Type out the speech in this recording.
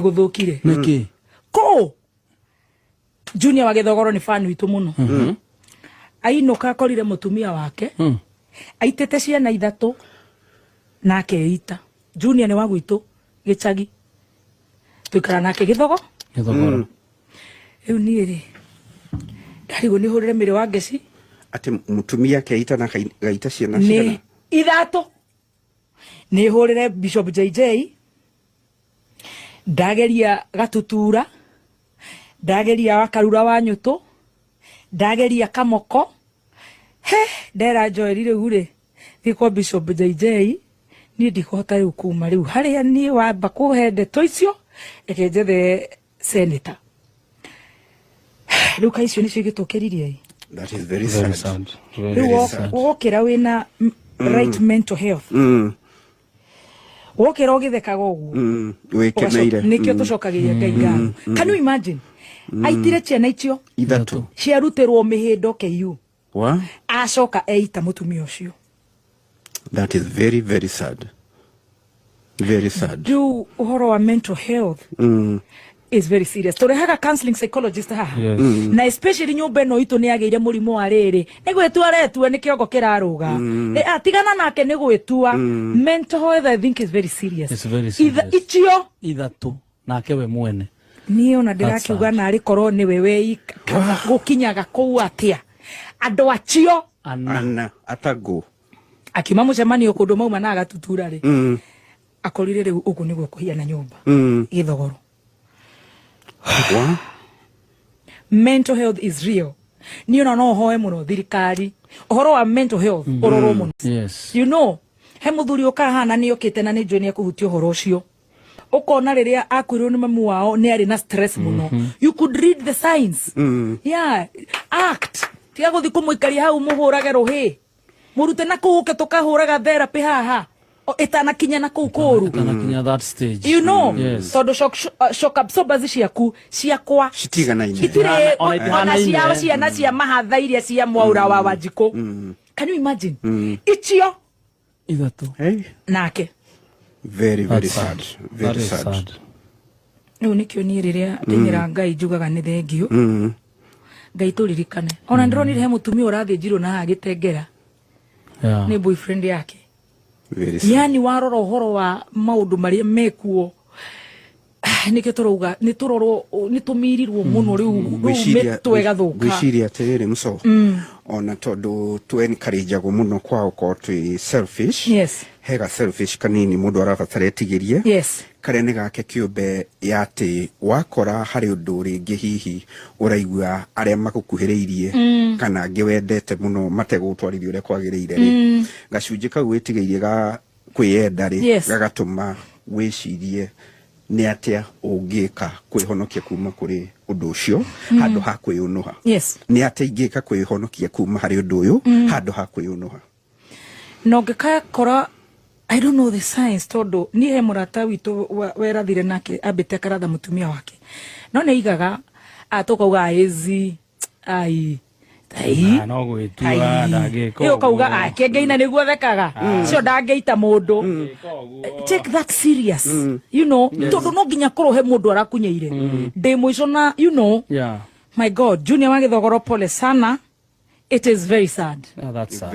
guthukire niki ko Junior wa Githogoro ni fan witu muno ainuka akorire mutumia wake aitete ciana ithatu na akeita. Junior ni wa gwitu Gicagi tukara nake Githogoro riu ni ri ndarigo ni hurire mire wa ngeci ati mutumia akeita na gaita ciana ciana ithatu ni hurire Bishop JJ ndageria Gatutura ndageria Wakarura wa Nyutu ndageria Kamoko ndera Joel riu ri thiko Bishop JJ ni ndikota riu kuma riu haria ni wamba kuhende toicio ekenjethe senator riu kaicio nicio gitokeririe. That is very sad. Riu wokira wina right mental health wokira ugithekaga uguo wekeneire nikio tucokagiria Ngai ngatho. Can you imagine aitire ciana icio ithatu ciarutirwo mihindo KU wa acoka eita mutumia ucio. That is very very sad, very sad. Do uhoro wa mental health is very serious. Turehaga counseling psychologist ha na especially nyumba no itu ni ageire murimu wa riri ni gwitua retua ni kiongo kiraruga atigana nake ni gwitua. Mental health I think is very serious. It's very serious. Ichio ithatu nake we mwene ni ona ndirakiuga na ari korwo ni wewe kana gukinyaga kuu atia andu achio ana atago akima mucemanio kundu mauma na Gatutura ri akorire riu ugu niguo kuhiana nyumba Githogoro. Mental health is real. Ni ona no hoe muno thirikari uhoro wa mental health uroro muno. Yes. You know he muthuri ukahana ni okite na ni njwe ni akuhutia uhoro ucio ukona riria akwirwo ni mamu wao ni ari na stress muno. You could read the signs. Yeah, act tiga guthi kumuikaria hau muhurage ruhi murute na kuuke tukahuraga therapy haha etana kinya na kukuru kinya that stage, you know. Yes. So shock absorbers ciaku ciakwa citiganaine itire ona ciao ciana cia mahatha iria cia mwaura wa Wanjiku. Can you imagine ichio ithatu nake very very sad, very sad. No nikio ni riria ndinyira Ngai njugaga ni thengio Ngai turirikane ona ndronire he mutumia urathie njiro na agitengera ni boyfriend yake. Yani warora uhoro wa maundu maria mekuo nike turuga ni turorwo ni tumirirwo muno riu mitwe gathuka gwiciria atiriri muco ona tondu tu encourage go muno kwao ko tu selfish. Yes. Hega selfish kanini mundu arabatara etigirie. Yes. Karene gake kiumbe yati wakora hari undu ringi hihi uraigua aria magukuhiriirie kana ngiwendete muno mategutwarithio uria kwagiriire ri gacunje kau wetigiirie ga kwiyenda ri gagatuma wicirie ni atia ungika kwihonokia kuma kuri undu ucio handu ha kwiyunuha. Yes. Ni atia ingika kwihonokia kuma hari undu uyu handu ha kwiyunuha. No ngikaya kora I don't know the science tondu ni he murata witu werathire nake ambite karatha mutumia wake no ne igaga atukauga ezi ai no gwitua ndangika iyo kauga akengeina niguo thekaga cio ndangeita mundu. Take that serious. You know tondu no nginya kurohe mundu arakunyeire ndi mwico na you know. Yeah. My God, Junior wa Githogoro pole sana. It is very sad. That's sad.